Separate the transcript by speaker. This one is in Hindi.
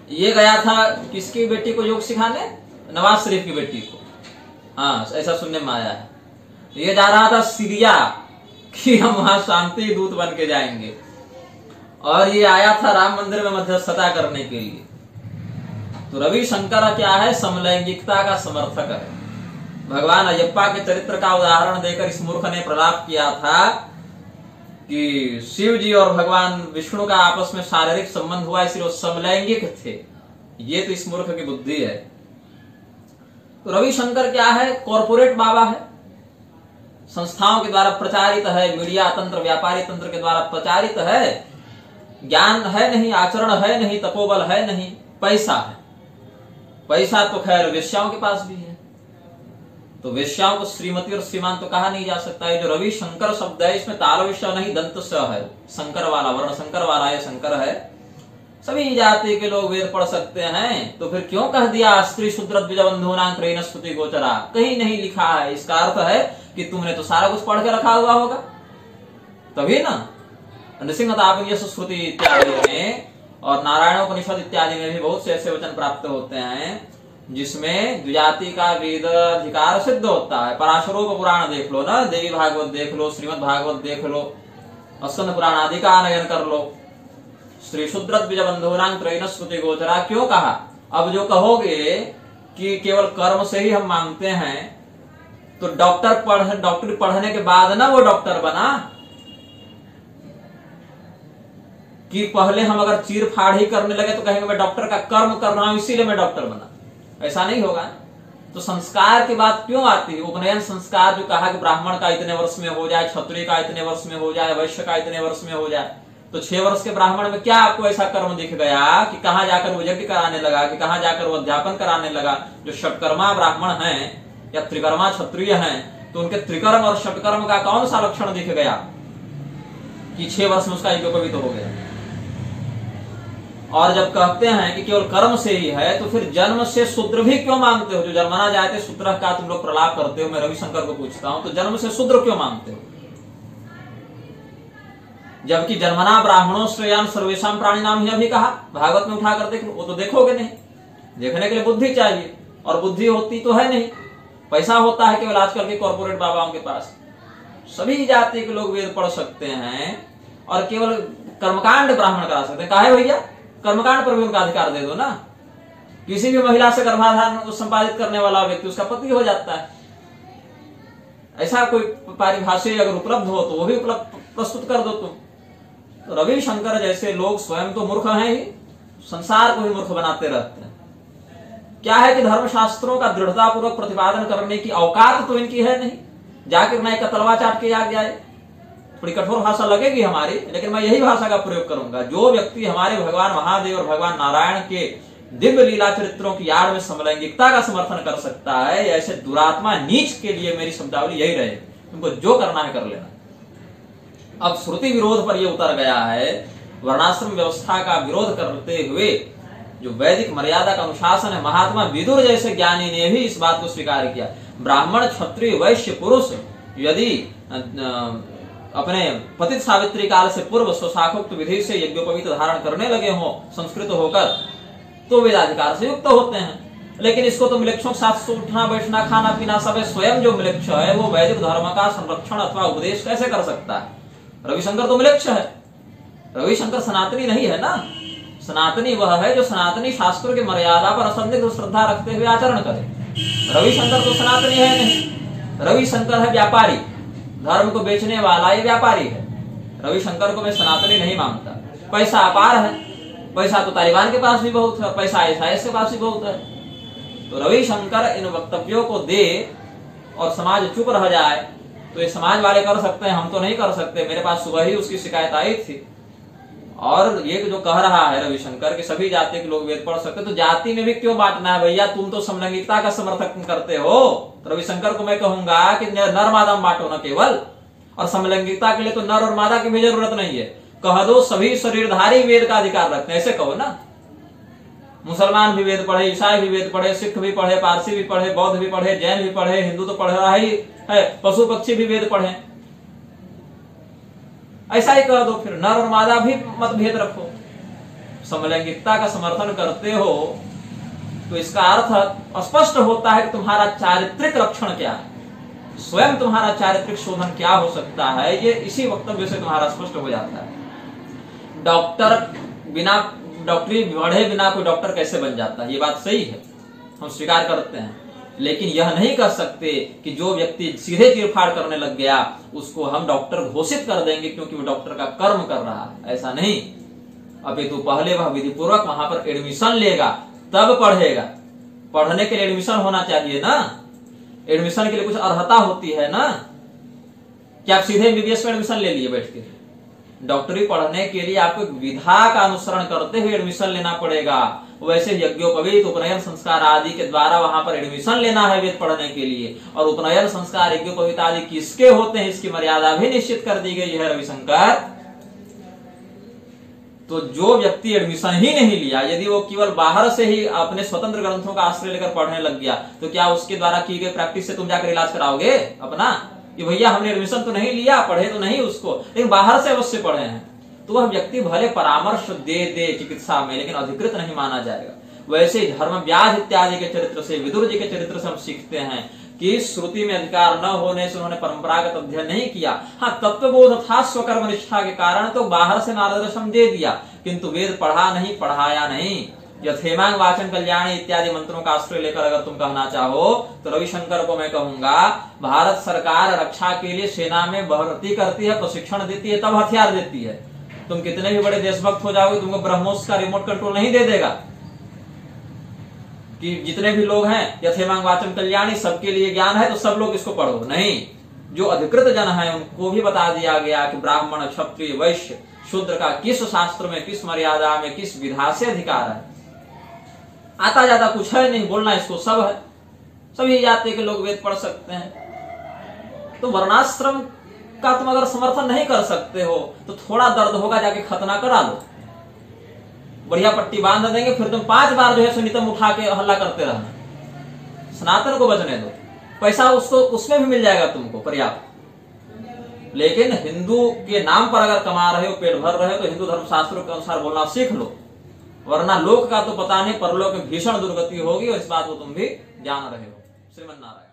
Speaker 1: ये गया था किसकी बेटी को योग सिखाने? नवाज शरीफ की बेटी को। हाँ, ऐसा सुनने में आया है। ये जा रहा था सीरिया कि हम वहां शांति दूत बन के जाएंगे, और ये आया था राम मंदिर में मध्यस्थता करने के लिए। तो रविशंकर क्या है? समलैंगिकता का समर्थक है। भगवान अयप्पा के चरित्र का उदाहरण देकर इस मूर्ख ने प्रलाप किया था कि शिव जी और भगवान विष्णु का आपस में शारीरिक संबंध हुआ, इसलिए वो समलैंगिक थे। ये तो इस मूर्ख की बुद्धि है। तो रविशंकर क्या है? कॉर्पोरेट बाबा है, संस्थाओं के द्वारा प्रचारित है, मीडिया तंत्र, व्यापारी तंत्र के द्वारा प्रचारित है। ज्ञान है नहीं, आचरण है नहीं, तपोबल है नहीं, पैसा है। पैसा तो खैर वेश्याओं के पास भी है, तो वेश्याओं को श्रीमती और श्रीमान तो कहा नहीं जा सकता है। जो रविशंकर शब्द है, इसमें ताल विषय नहीं, दंत स है, शंकर वाला, वर्ण शंकर वाला, ये शंकर है। सभी जाति के लोग वेद पढ़ सकते हैं, तो फिर क्यों कह दिया स्त्री शूद्र द्विजबंधूनां त्रयीण स्तुति गोचरा? कहीं नहीं लिखा है। इसका अर्थ है कि तुमने तो सारा कुछ पढ़ के रखा हुआ होगा, तभी ना। नृसिंहतापनीय श्रुति इत्यादि में और नारायणोपनिषद इत्यादि में भी बहुत से ऐसे वचन प्राप्त होते हैं जिसमें द्विजाति का वेद अधिकार सिद्ध होता है। पराशरोप पुराण देख लो ना, देवी भागवत देख लो, श्रीमद भागवत देख लो, स्कंद पुराण आदि का अनयन कर लो। स्त्री शूद्र द्विजबंधूनां त्रयीण स्तुति गोचरा क्यों कहा? अब जो कहोगे कि केवल कर्म से ही हम मांगते हैं, तो डॉक्टरी पढ़ने के बाद ना वो डॉक्टर बना, कि पहले हम अगर चीर फाड़ ही करने लगे तो कहेंगे मैं डॉक्टर का कर्म कर रहा हूं इसीलिए मैं डॉक्टर बना। ऐसा नहीं होगा। तो संस्कार की बात क्यों आती है? उपनयन संस्कार जो कहा कि ब्राह्मण का इतने वर्ष में हो जाए, क्षत्रिय का इतने वर्ष में हो जाए, वैश्य का इतने वर्ष में हो जाए, तो 6 वर्ष के ब्राह्मण में क्या आपको ऐसा कर्म दिख गया कि कहां जाकर वो यज्ञ कराने लगा, कि कहां जाकर वो अध्यापन कराने लगा? जो षटकर्मा ब्राह्मण हैं या त्रिकर्मा क्षत्रिय हैं, तो उनके त्रिकर्म और षटकर्म का कौन सा लक्षण दिख गया कि 6 वर्ष में उसका यज्ञोपवीत हो गया? और जब कहते हैं कि केवल कर्म से ही है, तो फिर जन्म से शूद्र भी क्यों मांगते हो? जो जन्मना जाते शूद्र का तुम लोग प्रलाप करते हो, मैं रविशंकर को पूछता हूं, तो जन्म से शूद्र क्यों मांगते हो? जबकि जन्मना ब्राह्मणों श्रेयान सर्वेशम प्राणी नाम ही अभी कहा, भागवत में उठाकर देख लो। वो तो देखोगे नहीं, देखने के लिए बुद्धि चाहिए, और बुद्धि होती तो है नहीं, पैसा होता है केवल आजकल के कॉर्पोरेट बाबाओं के पास। सभी जाति के लोग वेद पढ़ सकते हैं और केवल कर्मकांड ब्राह्मण करा सकते हैं। काहे भैया? कर्मकांड पर भी उनका अधिकार दे दो ना। किसी भी महिला से गर्भाधान संपादित करने वाला व्यक्ति उसका पति हो जाता है। ऐसा कोई पारिभाषा अगर उपलब्ध हो तो वो भी उपलब्ध प्रस्तुत कर दो तुम। तो रविशंकर जैसे लोग स्वयं तो मूर्ख हैं ही, संसार को ही मूर्ख बनाते रहते हैं। क्या है कि धर्मशास्त्रों का दृढ़तापूर्वक प्रतिपादन करने की औकात तो इनकी है नहीं। जाकिर नाइक का तलवा चाट के याद जाए, थोड़ी कठोर भाषा लगेगी हमारी, लेकिन मैं यही भाषा का प्रयोग करूंगा। जो व्यक्ति हमारे भगवान महादेव और भगवान नारायण के दिव्य लीला चरित्रों की आड़ में समलैंगिकता का समर्थन कर सकता है, ऐसे दुरात्मा नीच के लिए मेरी शब्दावली यही रहे, तुमको जो करना है कर लेना। अब श्रुति विरोध पर यह उतर गया है। वर्णाश्रम व्यवस्था का विरोध करते हुए जो वैदिक मर्यादा का अनुशासन है, महात्मा विदुर जैसे ज्ञानी ने भी इस बात को स्वीकार किया। ब्राह्मण क्षत्रिय वैश्य पुरुष यदि अपने पतित सावित्री काल से पूर्व स्वशाखोक्त विधि से यज्ञोपवीत धारण करने लगे हो संस्कृत होकर, तो वेदाधिकार से युक्त होते हैं। लेकिन इसको तो मिलेच्छों के साथ उठना बैठना खाना पीना सब स्वयं जो मिलेच्छ है वो वैदिक धर्म का संरक्षण अथवा उपदेश कैसे कर सकता है? रविशंकर तो मिलेच्छ है, रविशंकर सनातनी नहीं है ना। सनातनी वह है जो सनातनी शास्त्रों की मर्यादा पर असंदिग्ध श्रद्धा रखते हुए आचरण करे। रविशंकर तो सनातनी है नहीं, रविशंकर है व्यापारी, धर्म को बेचने वाला ये व्यापारी है। रविशंकर को मैं सनातनी नहीं मानता। पैसा अपार है, पैसा तो तालिबान के पास भी बहुत है, पैसा ISIS के पास भी बहुत है। तो रविशंकर इन वक्तव्यों को दे और समाज चुप रह जाए तो ये समाज वाले कर सकते हैं, हम तो नहीं कर सकते। मेरे पास सुबह ही उसकी शिकायत आई थी। और ये जो कह रहा है रविशंकर कि सभी जाति के लोग वेद पढ़ सकते, तो जाति में भी क्यों बांटना है भैया? तुम तो समलैंगिकता का समर्थन करते हो। तो रविशंकर को मैं कहूंगा कि नर मादा बांटो न केवल, और समलैंगिकता के लिए तो नर और मादा की भी जरूरत नहीं है। कह दो सभी शरीरधारी वेद का अधिकार रखते हैं, ऐसे कहो ना। मुसलमान भी वेद पढ़े, ईसाई भी वेद पढ़े, सिख भी पढ़े, पारसी भी पढ़े, बौद्ध भी पढ़े, जैन भी पढ़े, हिंदू तो पढ़ रहा ही है, पशु पक्षी भी वेद पढ़े। ऐसा ही कह दो, फिर नर और मादा भी मतभेद रखो। समलैंगिकता का समर्थन करते हो तो इसका अर्थ स्पष्ट होता है कि तुम्हारा चारित्रिक लक्षण क्या है, स्वयं तुम्हारा चारित्रिक शोधन क्या हो सकता है, ये इसी वक्तव्य से तुम्हारा स्पष्ट हो जाता है। डॉक्टर बिना डॉक्टरी पढ़े बिना कोई डॉक्टर कैसे बन जाता है, ये बात सही है, हम स्वीकार करते हैं, लेकिन यह नहीं कर सकते कि जो व्यक्ति सीधे चीरफाड़ करने लग गया उसको हम डॉक्टर घोषित कर देंगे क्योंकि वो डॉक्टर का कर्म कर रहा है। ऐसा नहीं, अभी तो पहले वह विधि पूर्वक वहां पर एडमिशन लेगा तब पढ़ेगा। पढ़ने के लिए एडमिशन होना चाहिए ना, एडमिशन के लिए कुछ अर्हता होती है ना। क्या आप सीधे एमबीबीएस में एडमिशन ले लिए बैठ के? डॉक्टरी पढ़ने के लिए आपको विधा का अनुसरण करते हुए एडमिशन लेना पड़ेगा। वैसे यज्ञोपवीत उपनयन संस्कार आदि के द्वारा वहां पर एडमिशन लेना है वेद पढ़ने के लिए, और उपनयन संस्कार यज्ञोपवीत आदि किसके होते हैं इसकी मर्यादा भी निश्चित कर दी गई है रविशंकर। तो जो व्यक्ति एडमिशन ही नहीं लिया, यदि वो केवल बाहर से ही अपने स्वतंत्र ग्रंथों का आश्रय लेकर पढ़ने लग गया, तो क्या उसके द्वारा की गई प्रैक्टिस से तुम जाकर इलाज कराओगे अपना कि भैया हमने एडमिशन तो नहीं लिया, पढ़े तो नहीं उसको, लेकिन बाहर से अवश्य पढ़े हैं? तो वह व्यक्ति भले परामर्श दे चिकित्सा में, लेकिन अधिकृत नहीं माना जाएगा। वैसे ही धर्म व्याध इत्यादि के चरित्र से, विदुर जी के चरित्र से हम सीखते हैं कि श्रुति में अधिकार न होने से उन्होंने परंपरागत अध्ययन नहीं किया। हाँ, तत्वबोध था स्वकर्म निष्ठा के कारण तो बाहर से मार्गदर्शन दे दिया, किंतु वेद पढ़ा नहीं, पढ़ाया नहीं। यथेमांग वाचन कल्याणी इत्यादि मंत्रों का आश्रय लेकर अगर तुम कहना चाहो तो रविशंकर को मैं कहूंगा, भारत सरकार रक्षा के लिए सेना में भर्ती करती है, प्रशिक्षण देती है, तब हथियार देती है। तुम कितने भी बड़े देशभक्त हो जाओगे, तुमको ब्रह्मोस का रिमोट कंट्रोल नहीं दे देगा कि जितने भी लोग हैं यथेमांग वाचन कल्याणी सबके लिए ज्ञान है तो सब लोग इसको पढ़ो। नहीं, जो अधिकृत जन है उनको भी बता दिया गया कि ब्राह्मण, क्षत्रिय, वैश्य, शूद्र का किस शास्त्र में, किस मर्यादा में, किस विधा से अधिकार है। आता जाता कुछ है नहीं, बोलना इसको सब है, सभी जाति के लोग वेद पढ़ सकते हैं। तो वर्णाश्रम का तुम अगर समर्थन नहीं कर सकते हो तो थोड़ा दर्द होगा, जाके खतना करा लो, बढ़िया पट्टी बांध देंगे, फिर तुम 5 बार जो है सुनितम उठा के हल्ला करते रहना, सनातन को बचने दो, पैसा उसको उसमें भी मिल जाएगा तुमको पर्याप्त। लेकिन हिंदू के नाम पर अगर कमा रहे हो, पेट भर रहे हो, तो हिंदू धर्मशास्त्रों के अनुसार बोलना सीख लो, वरना लोक का तो पता नहीं, परलोक में भीषण दुर्गति होगी और इस बात को तुम भी जान रहे हो। श्रीमन नारायण।